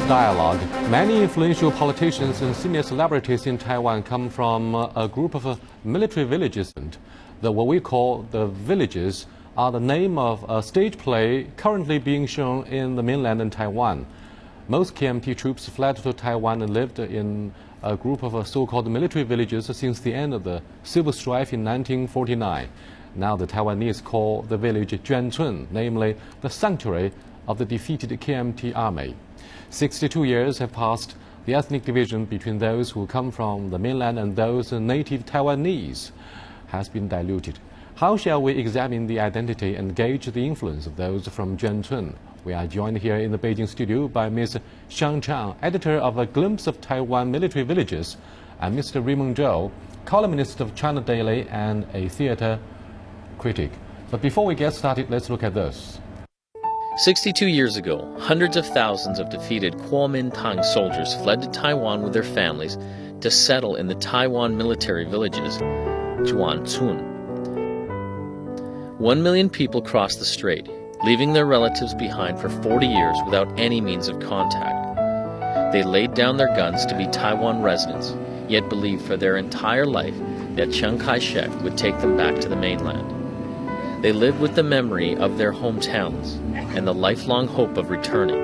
Dialogue. Many influential politicians and senior celebrities in Taiwan come from a group of military villages. What we call the villages are the name of a stage play currently being shown in the mainland in Taiwan. Most KMT troops fled to Taiwan and lived in a group of so-called military villages since the end of the civil strife in 1949. Now the Taiwanese call the village Juancun, namely the sanctuary of the defeated KMT army. 62 years have passed. The ethnic division between those who come from the mainland and those native Taiwanese has been diluted. How shall we examine the identity and gauge the influence of those from Juancun? We are joined here in the Beijing studio by Ms. Xiang Chang, editor of A Glimpse of Taiwan Military Villages, and Mr. Raymond Zhou, columnist of China Daily and a theater critic. But before we get started, let's look at this. 62 years ago, hundreds of thousands of defeated Kuomintang soldiers fled to Taiwan with their families to settle in the Taiwan military villages, Juancun. 1 million people crossed the strait, leaving their relatives behind for 40 years without any means of contact. They laid down their guns to be Taiwan residents, yet believed for their entire life that Chiang Kai-shek would take them back to the mainland. They lived with the memory of their hometowns and the lifelong hope of returning.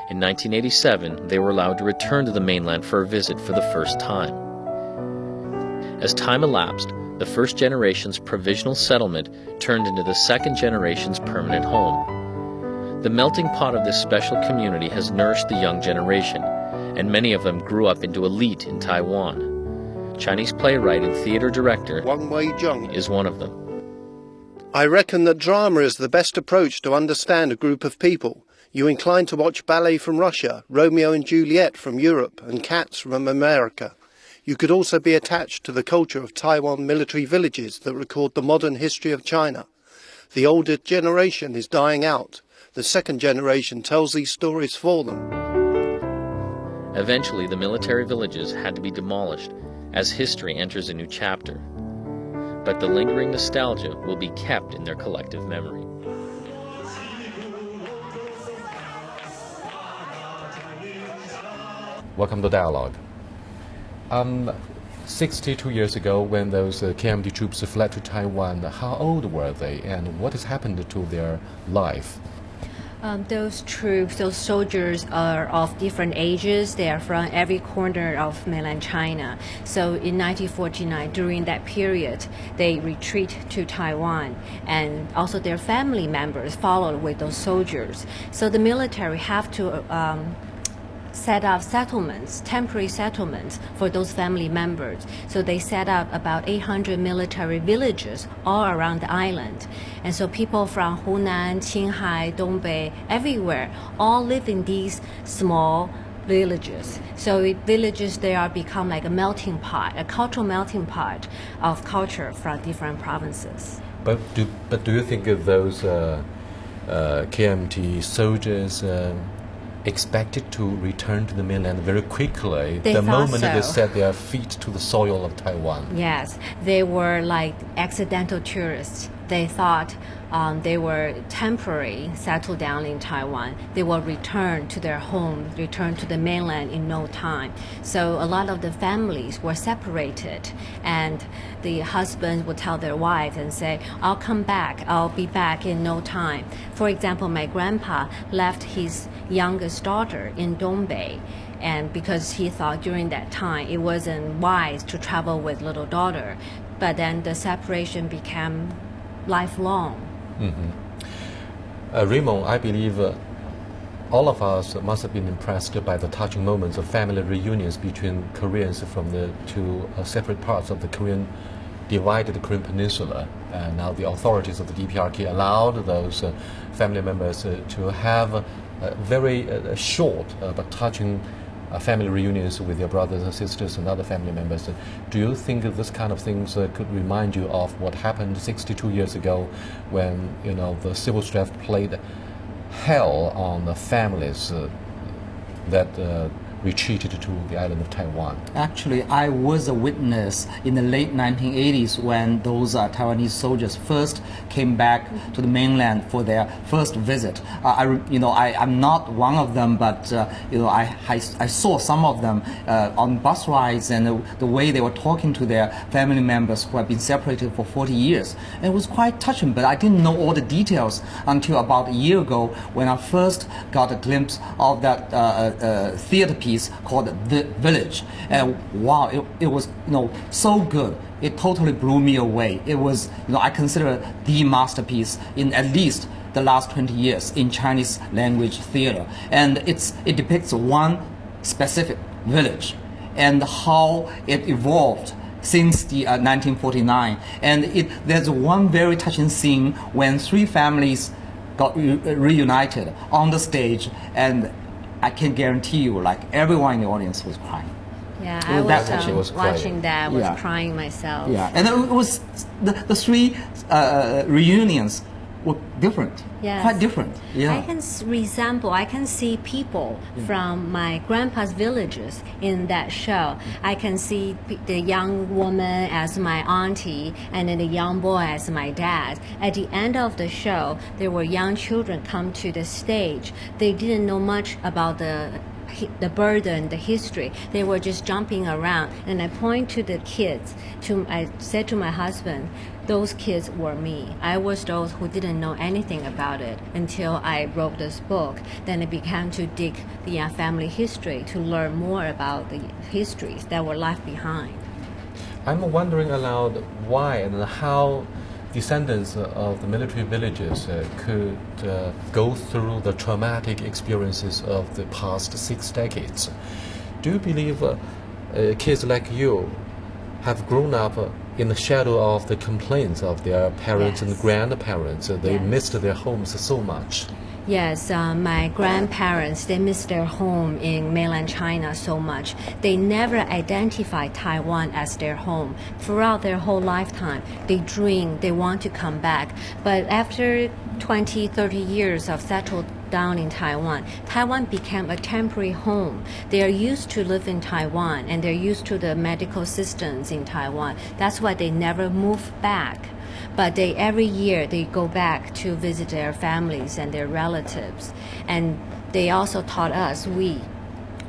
In 1987, they were allowed to return to the mainland for a visit for the first time. As time elapsed, the first generation's provisional settlement turned into the second generation's permanent home. The melting pot of this special community has nourished the young generation, and many of them grew up into elite in Taiwan. Chinese playwright and theater director Wang Weizheng is one of them. I reckon that drama is the best approach to understand a group of people. You incline to watch ballet from Russia, Romeo and Juliet from Europe, and Cats from America. You could also be attached to the culture of Taiwan military villages that record the modern history of China. The older generation is dying out. The second generation tells these stories for them. Eventually, the military villages had to be demolished as history enters a new chapter. But the lingering nostalgia will be kept in their collective memory. Welcome to Dialogue. 62 years ago, when those KMT troops fled to Taiwan, how old were they and what has happened to their life? Those troops, those soldiers are of different ages. They are from every corner of mainland China. So in 1949, during that period, they retreat to Taiwan, and also their family members followed with those soldiers. So the military have to set up settlements, temporary settlements for those family members. So they set up about 800 military villages all around the island. And so people from Hunan, Qinghai, Dongbei, everywhere, all live in these small villages. So villages, they are become like a melting pot, a cultural melting pot of culture from different provinces. But do you think of those KMT soldiers expected to return to the mainland very quickly the moment they set their feet to the soil of Taiwan? Yes, they were like accidental tourists. They thought they were temporary, settled down in Taiwan. They will return to their home, return to the mainland in no time. So a lot of the families were separated, and the husbands would tell their wives and say, I'll come back, I'll be back in no time. For example, my grandpa left his youngest daughter in Dongbei, and because he thought during that time it wasn't wise to travel with little daughter. But then the separation became lifelong. Raymond, I believe all of us must have been impressed by the touching moments of family reunions between Koreans from the two separate parts of the divided Korean peninsula. And now the authorities of the DPRK allowed those family members to have very short but touching family reunions with your brothers and sisters and other family members. Do you think that this kind of things could remind you of what happened 62 years ago when, you know, the civil strife played hell on the families that retreated to the island of Taiwan? Actually, I was a witness in the late 1980s when those Taiwanese soldiers first came back to the mainland for their first visit. I'm not one of them, but I saw some of them on bus rides and the way they were talking to their family members who have been separated for 40 years. And it was quite touching, but I didn't know all the details until about a year ago when I first got a glimpse of that theater piece called The Village, and wow, it was so good. It totally blew me away. It was I consider the masterpiece in at least the last 20 years in Chinese language theater, and it depicts one specific village and how it evolved since the 1949. And there's one very touching scene when three families got reunited on the stage, and I can guarantee you, like, everyone in the audience was crying. Yeah, I was watching that, was Yeah. crying myself. Yeah, and it was the three reunions were different, Yes. quite different. Yeah. I can see people from my grandpa's villages in that show. I can see the young woman as my auntie and then the young boy as my dad. At the end of the show, there were young children come to the stage. They didn't know much about the burden, the history. They were just jumping around, and I point to the kids. I said to my husband, those kids were me. I was those who didn't know anything about it until I wrote this book. Then I began to dig the family history to learn more about the histories that were left behind. I'm wondering aloud why and how descendants of the military villages could go through the traumatic experiences of the past 6 decades. Do you believe kids like you have grown up in the shadow of the complaints of their parents and grandparents? They Yes. missed their homes so much. Yes, my grandparents, they missed their home in mainland China so much. They never identified Taiwan as their home. Throughout their whole lifetime, they dream, they want to come back. But after 20, 30 years of settled down in Taiwan, Taiwan became a temporary home. They are used to live in Taiwan and they're used to the medical systems in Taiwan. That's why they never move back. But every year they go back to visit their families and their relatives. And they also taught us, we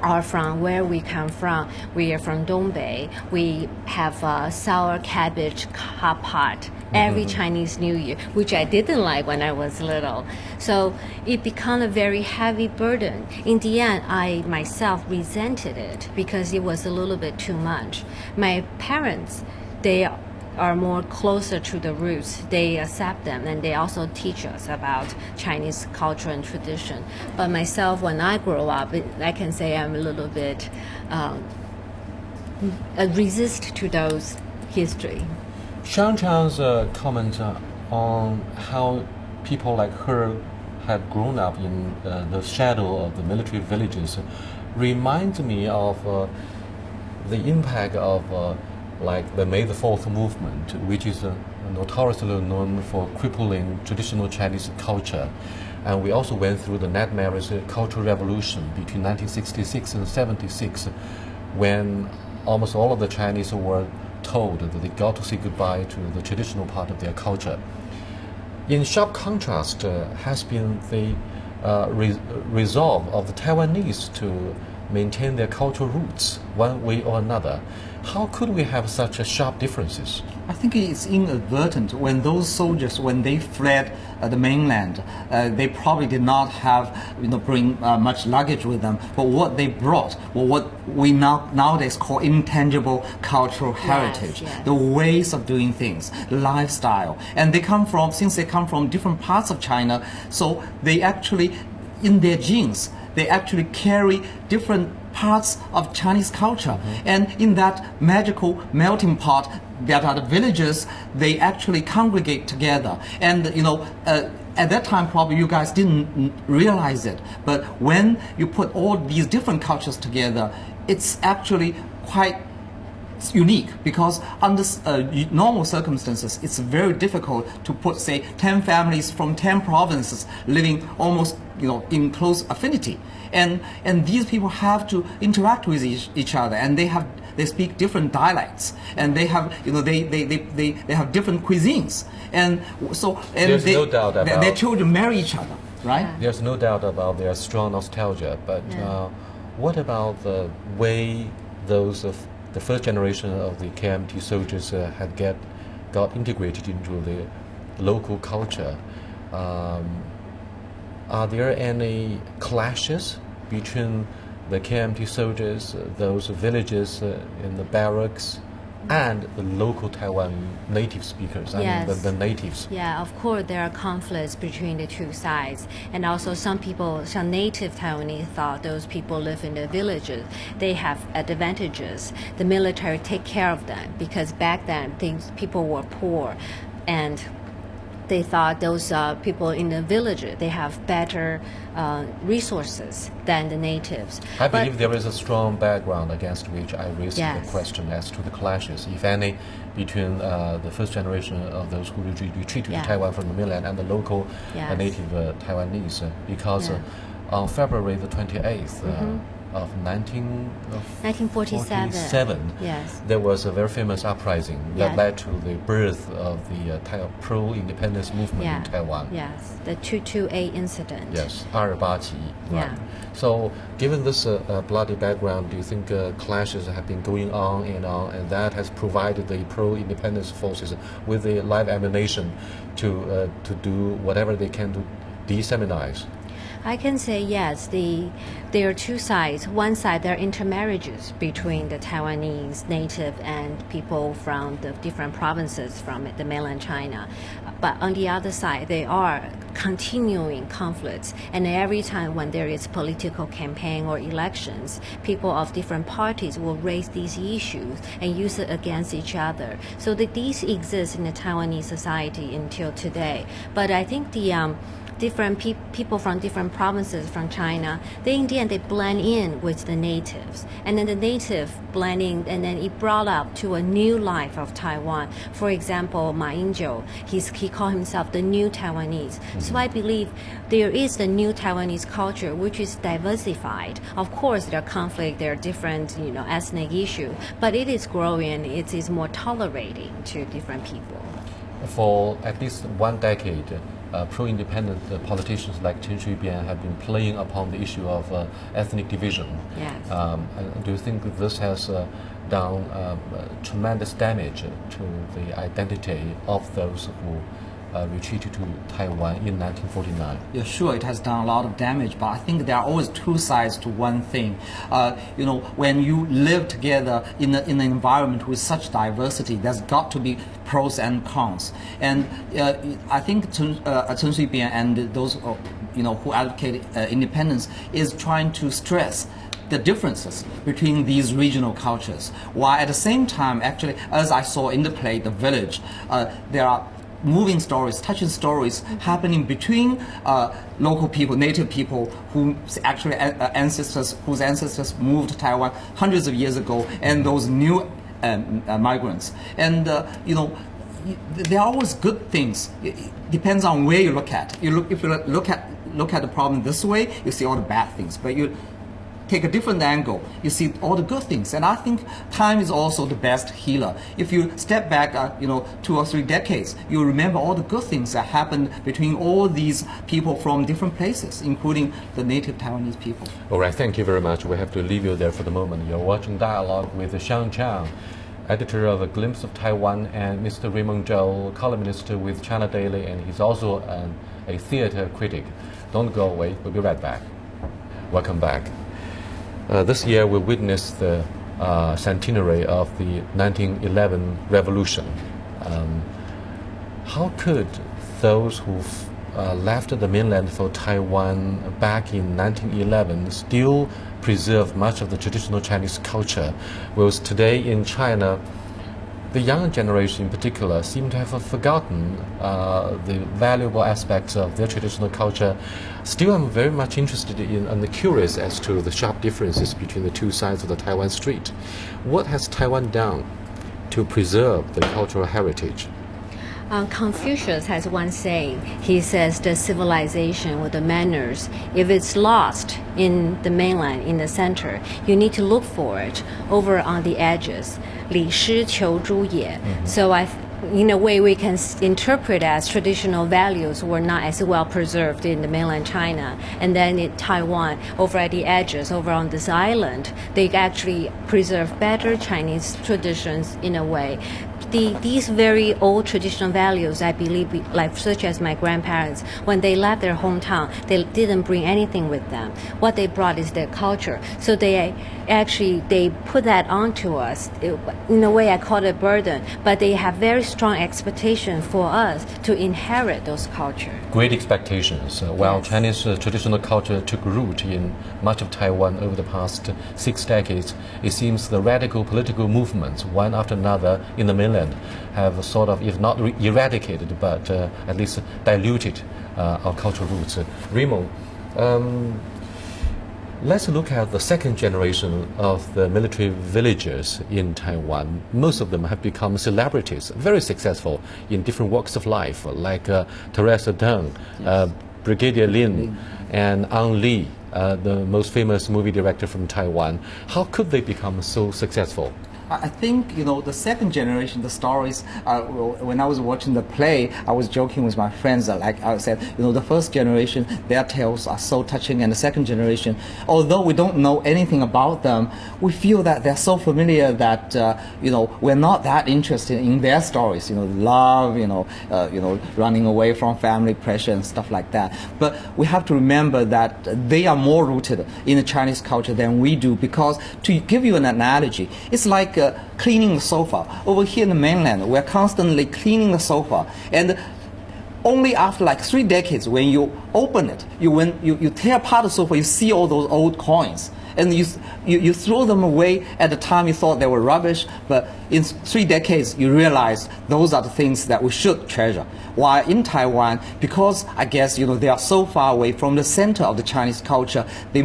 are from where we come from. We are from Dongbei. We have sour cabbage hot pot every Chinese New Year, which I didn't like when I was little. So it became a very heavy burden. In the end, I myself resented it because it was a little bit too much. My parents, they are more closer to the roots. They accept them and they also teach us about Chinese culture and tradition. But myself, when I grow up, I can say I'm a little bit resist to those history. Shang Chang's comment on how people like her had grown up in the shadow of the military villages reminds me of the impact of like the May the 4th movement, which is notoriously known for crippling traditional Chinese culture. And we also went through the Nat Mary's Cultural Revolution between 1966 and 76, when almost all of the Chinese were told that they got to say goodbye to the traditional part of their culture. In sharp contrast has been the resolve of the Taiwanese to maintain their cultural roots one way or another. How could we have such sharp differences? I think it's inadvertent. When those soldiers, when they fled the mainland, they probably did not have, bring much luggage with them. But what they brought, what we nowadays call intangible cultural heritage, yes. the ways of doing things, the lifestyle, and since they come from different parts of China, so they actually, in their genes, they actually carry different parts of Chinese culture. And in that magical melting pot that are the villages, they actually congregate together. And at that time, probably you guys didn't realize it. But when you put all these different cultures together, it's actually quite unique, because under normal circumstances, it's very difficult to put, say, 10 families from 10 provinces living almost, in close affinity. And these people have to interact with each other, and they speak different dialects, and they have they have different cuisines, and so There's no doubt about their children marry each other, right? There's no doubt about their strong nostalgia, but what about the way those of the first generation of the KMT soldiers got integrated into the local culture? Are there any clashes between the KMT soldiers, those villages in the barracks, and the local Taiwan native speakers? Yes. I mean, the natives. Yeah, of course there are conflicts between the two sides, and also some native Taiwanese thought those people live in the villages, they have advantages. The military take care of them, because back then people were poor, and they thought those people in the village, they have better resources than the natives. I believe there is a strong background against which I raised Yes. the question as to the clashes, if any, between the first generation of those who retreated to Taiwan from the mainland and the local Yes. native Taiwanese, because Yeah. on February the 28th of 1947. Yes. there was a very famous uprising that Yes. led to the birth of the pro-independence movement in Taiwan. Yes, the 228 incident. Yes, 287. Right. Yeah. So, given this bloody background, do you think clashes have been going on, and that has provided the pro-independence forces with the live ammunition to do whatever they can to disseminize? I can say yes. There are two sides. One side, there are intermarriages between the Taiwanese native and people from the different provinces from the mainland China. But on the other side, there are continuing conflicts. And every time when there is political campaign or elections, people of different parties will raise these issues and use it against each other. So these exist in the Taiwanese society until today. But I think the different people from different provinces from China, in the end they blend in with the natives, and then the native blending, and then it brought up to a new life of Taiwan. For example, Ma Ying-jeou, he called himself the new Taiwanese. So I believe there is the new Taiwanese culture, which is diversified. Of course, there are conflict, there are different ethnic issues, but it is growing. It is more tolerating to different people. For at least one decade, pro-independent politicians like Chen Shui-bian have been playing upon the issue of ethnic division. Yes. And do you think this has done tremendous damage to the identity of those who retreated to Taiwan in 1949? Yeah, sure, it has done a lot of damage, but I think there are always two sides to one thing. When you live together in an environment with such diversity, there's got to be pros and cons. And I think Chen Shui-bian and those who advocate independence is trying to stress the differences between these regional cultures, while at the same time, actually, as I saw in the play The Village, there are moving stories, touching stories happening between local people, native people whose ancestors moved to Taiwan hundreds of years ago, and those new migrants. And there are always good things. It depends on where you look at. If you look at the problem this way, you see all the bad things. But you take a different angle, you see all the good things. And I think time is also the best healer. If you step back, 2 or 3 decades, you remember all the good things that happened between all these people from different places, including the native Taiwanese people. All right, thank you very much. We have to leave you there for the moment. You're watching Dialogue with Xiang Chang, editor of A Glimpse of Taiwan, and Mr. Raymond Zhou, columnist with China Daily, and he's also a theater critic. Don't go away. We'll be right back. Welcome back. This year we witnessed the centenary of the 1911 revolution. How could those who left the mainland for Taiwan back in 1911 still preserve much of the traditional Chinese culture, whereas today in China the younger generation in particular seem to have forgotten the valuable aspects of their traditional culture. Still, I'm very much interested in and curious as to the sharp differences between the two sides of the Taiwan Strait. What has Taiwan done to preserve the cultural heritage? Confucius has one saying. He says the civilization or the manners, if it's lost in the mainland, in the center, you need to look for it over on the edges. 李师求诸也. So in a way, we can interpret as traditional values were not as well preserved in the mainland China. And then in Taiwan, over at the edges, over on this island, they actually preserve better Chinese traditions in a way. These very old traditional values, I believe, like such as my grandparents, when they left their hometown, they didn't bring anything with them. What they brought is their culture. So they put that onto us. In a way, I call it a burden, but they have very strong expectation for us to inherit those culture. Great expectations. While Yes. Chinese traditional culture took root in much of Taiwan over the past 6 decades, it seems the radical political movements, one after another in the mainland, have sort of, if not eradicated, but at least diluted our cultural roots. Remo, let's look at the second generation of the military villagers in Taiwan. Most of them have become celebrities, very successful in different walks of life, like Teresa Deng, Brigadier Lin, and Ang Lee, the most famous movie director from Taiwan. How could they become so successful? I think, the second generation, the stories, when I was watching the play, I was joking with my friends, like I said, the first generation, their tales are so touching, and the second generation, although we don't know anything about them, we feel that they're so familiar that, we're not that interested in their stories, love, running away from family pressure and stuff like that. But we have to remember that they are more rooted in the Chinese culture than we do, because to give you an analogy, it's like cleaning the sofa. Over here in the mainland, we're constantly cleaning the sofa, and only after like 3 decades, when you open it, when you tear apart the sofa, you see all those old coins, and you throw them away. At the time you thought they were rubbish, but in 3 decades you realize those are the things that we should treasure. While in Taiwan, because I guess they are so far away from the center of the Chinese culture, they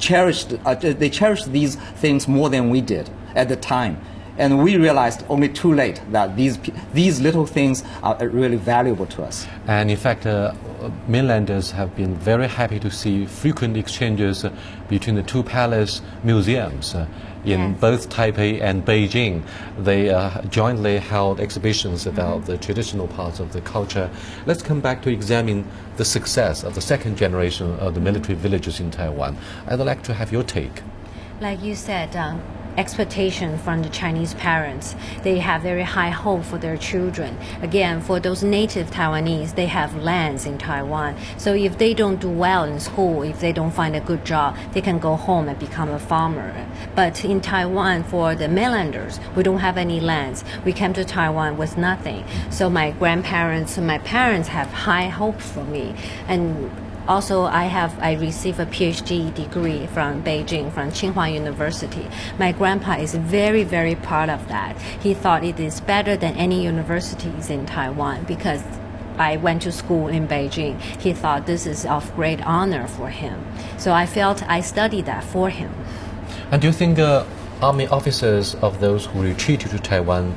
cherish these things more than we did at the time. And we realized only too late that these little things are really valuable to us. And in fact, mainlanders have been very happy to see frequent exchanges between the two palace museums. In Yes. both Taipei and Beijing, they jointly held exhibitions about the traditional parts of the culture. Let's come back to examine the success of the second generation of the military villages in Taiwan. I'd like to have your take. Like you said, expectation from the Chinese parents. They have very high hope for their children. Again, for those native Taiwanese, they have lands in Taiwan. So if they don't do well in school, if they don't find a good job, they can go home and become a farmer. But in Taiwan, for the mainlanders, we don't have any lands. We came to Taiwan with nothing. So my grandparents and my parents have high hopes for me. And also, I received a PhD degree from Beijing, from Tsinghua University. My grandpa is very, very proud of that. He thought it is better than any universities in Taiwan because I went to school in Beijing. He thought this is of great honor for him. So I felt I studied that for him. And do you think army officers of those who retreated to Taiwan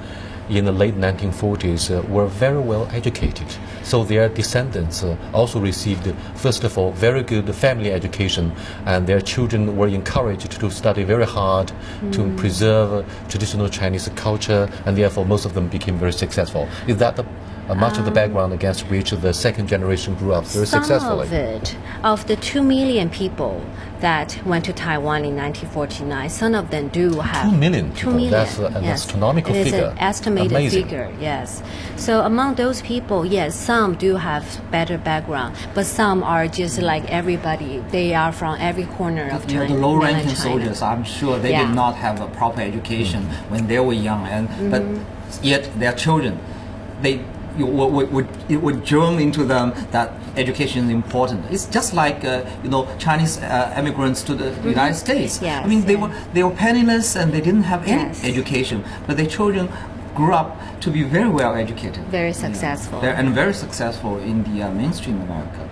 in the late 1940s were very well educated? So their descendants also received, first of all, very good family education, and their children were encouraged to study very hard to preserve traditional Chinese culture, and therefore most of them became very successful. Is that much of the background against which the second generation grew up very successfully? Some of it, of the 2 million people that went to Taiwan in 1949, some of them do have 2 million 2 people. million. That's an yes. astronomical It is figure. an estimated Amazing. figure, yes. So among those people, yes, some do have better background, but some are just like everybody. They are from every corner of China. The low-ranking mainland China. soldiers, I'm sure they Yeah. did not have a proper education when they were young, but yet their children, it would germ into them that education is important. It's just like Chinese immigrants to the United States. Yes, I mean, they were penniless and they didn't have any Yes. education, but their children grew up to be very well educated. Very successful. And very successful in the mainstream America.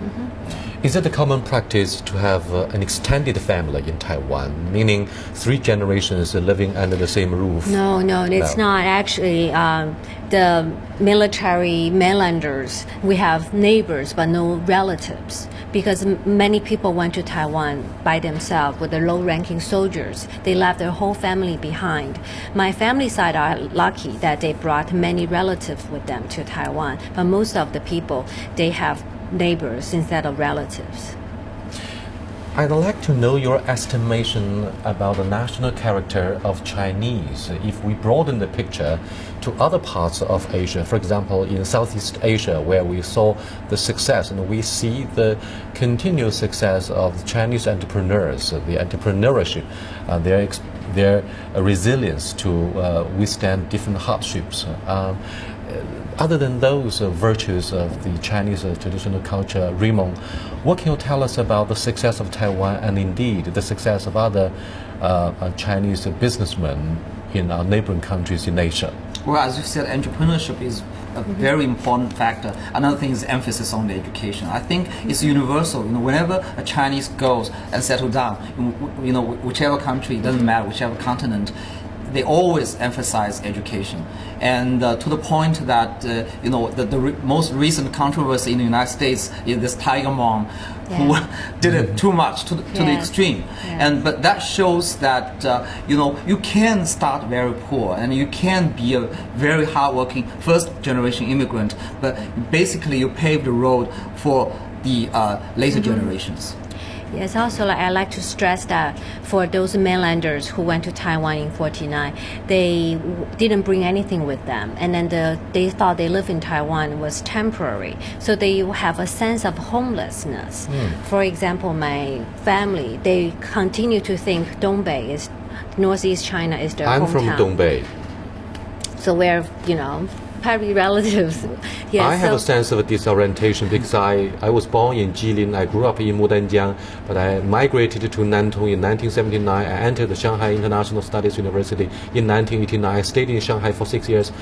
Is it a common practice to have an extended family in Taiwan, meaning 3 generations living under the same roof? No, it's not. Actually, the military mainlanders, we have neighbors but no relatives, because many people went to Taiwan by themselves with the low-ranking soldiers. They left their whole family behind. My family side are lucky that they brought many relatives with them to Taiwan, but most of the people, they have neighbors instead of relatives. I'd like to know your estimation about the national character of Chinese if we broaden the picture to other parts of Asia. For example, in Southeast Asia, where we saw the success and we see the continued success of Chinese entrepreneurs, the entrepreneurship, their resilience to withstand different hardships. Other than those virtues of the Chinese traditional culture, Raymond, what can you tell us about the success of Taiwan and indeed the success of other Chinese businessmen in our neighboring countries in Asia? Well, as you said, entrepreneurship is a very important factor. Another thing is emphasis on the education. I think it's universal. Whenever a Chinese goes and settle down, whichever country, it doesn't matter, whichever continent, they always emphasize education, and to the point that the most recent controversy in the United States is this tiger mom who did it too much to the extreme, but that shows that you can start very poor and you can be a very hardworking first generation immigrant, but basically you pave the road for the later generations. Yes, also I like to stress that for those mainlanders who went to Taiwan in 1949, they didn't bring anything with them, and then they thought they live in Taiwan was temporary, so they have a sense of homelessness. For example, my family, they continue to think Dongbei is Northeast China is their hometown. I'm from Dongbei. So we're probably relatives. Yes, I have a sense of disorientation because I was born in Jilin. I grew up in Mudanjiang, but I migrated to Nantong in 1979. I entered the Shanghai International Studies University in 1989. I stayed in Shanghai for 6 years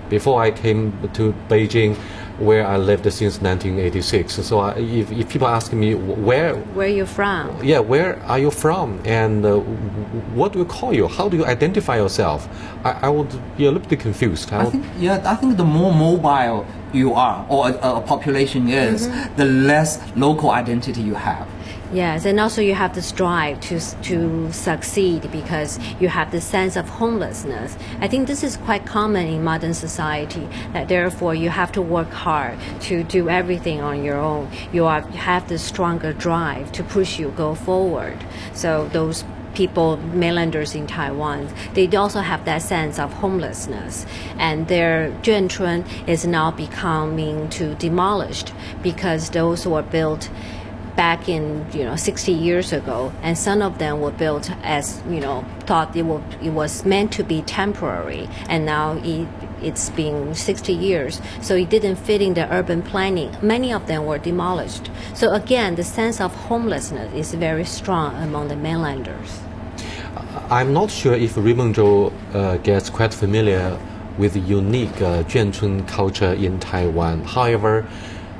before I came to Beijing, where I lived since 1986. So if people ask me where are you from? Yeah, where are you from, and what do you call you? How do you identify yourself? I would be a little bit confused. I think the more mobile you are, or a population is, the less local identity you have. Yes, and also you have this drive to succeed because you have the sense of homelessness. I think this is quite common in modern society, that therefore you have to work hard to do everything on your own. You have this stronger drive to push you go forward. So those people, mainlanders in Taiwan, they also have that sense of homelessness, and their Zhuanchun is now becoming demolished because those were built back in 60 years ago, and some of them were built as thought it was meant to be temporary, and now it's been 60 years, so it didn't fit in the urban planning. Many of them were demolished. So again, the sense of homelessness is very strong among the mainlanders. I'm not sure if Raymond Zhou gets quite familiar with the unique Zhuanchun culture in Taiwan. However,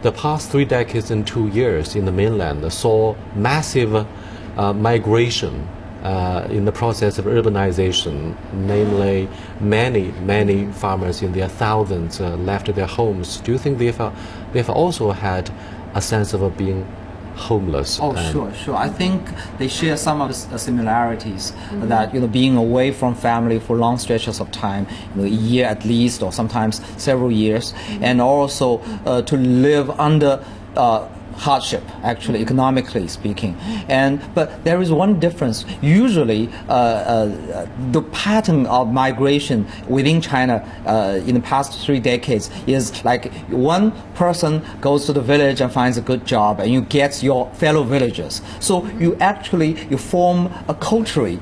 the past 3 decades and 2 years in the mainland saw massive migration in the process of urbanization. Namely, many farmers in their thousands left their homes. Do you think they've also had a sense of being homeless? Oh, sure. I think they share some of the similarities, that being away from family for long stretches of time, a year at least, or sometimes several years, and also to live under hardship, actually, economically speaking. But there is one difference. Usually, the pattern of migration within China in the past 3 decades is like one person goes to the village and finds a good job, and you get your fellow villagers. So you form a culturally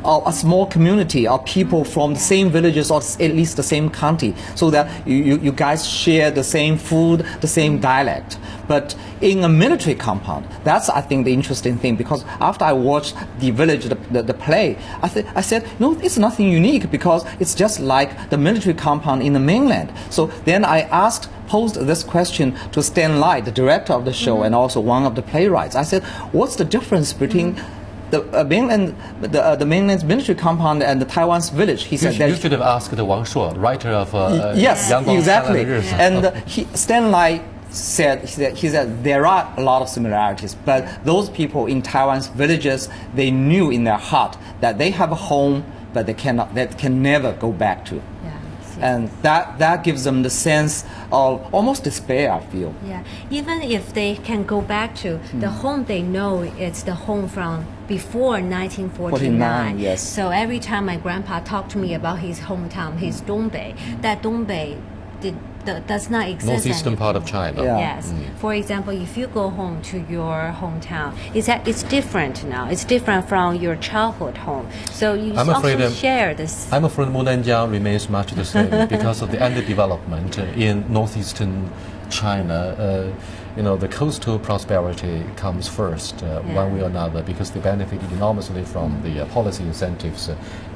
a small community of people from the same villages or at least the same county, so that you guys share the same food, the same dialect. But in a military compound, that's, I think, the interesting thing, because after I watched the village, the play, I said, no, it's nothing unique, because it's just like the military compound in the mainland. So then I posed this question to Stan Lai, the director of the show, and also one of the playwrights. I said, what's the difference between the mainland's military compound and the Taiwan's village? He said, you should have asked Wang Shuo, writer of yes, exactly. And Okay. Stan Lai said there are a lot of similarities, but those people in Taiwan's villages, they knew in their heart that they have a home, but they can never go back to. And that gives them the sense of almost despair, I feel. Yeah, even if they can go back to the home, they know it's the home from before 1949. Yes. So every time my grandpa talked to me about his hometown, his Dongbei, that Dongbei does not exist northeastern anymore. part of China. Yeah. Yes. For example, if you go home to your hometown, it's different now. It's different from your childhood home. So you also share this. I'm afraid Mudanjiang remains much the same because of the underdevelopment in northeastern China. The coastal prosperity comes first, one way or another, because they benefited enormously from the policy incentives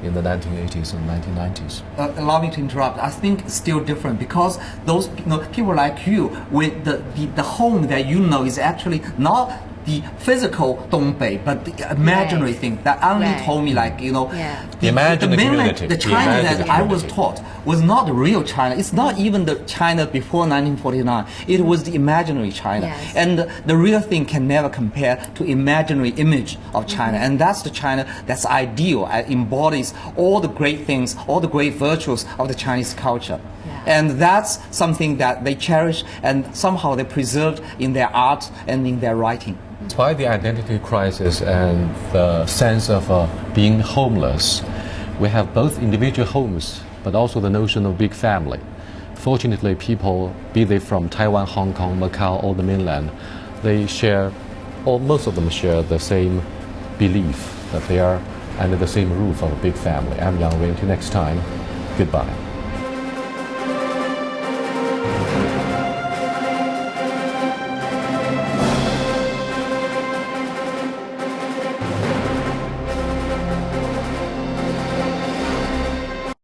in the 1980s and 1990s. Allow me to interrupt. I think it's still different, because those people like you, with the home that you know is actually not the physical Dongbei, but the imaginary thing that only told me, the imaginary community. The China that I was taught was not the real China. It's not even the China before 1949. It was the imaginary China. Yes. And the real thing can never compare to imaginary image of China. And that's the China that's ideal, embodies all the great things, all the great virtues of the Chinese culture. And that's something that they cherish, and somehow they preserved in their art and in their writing. Despite the identity crisis and the sense of being homeless, we have both individual homes, but also the notion of big family. Fortunately, people, be they from Taiwan, Hong Kong, Macau, or the mainland, they share, or most of them share, the same belief that they are under the same roof of a big family. I'm Yang Wei. Until next time, goodbye.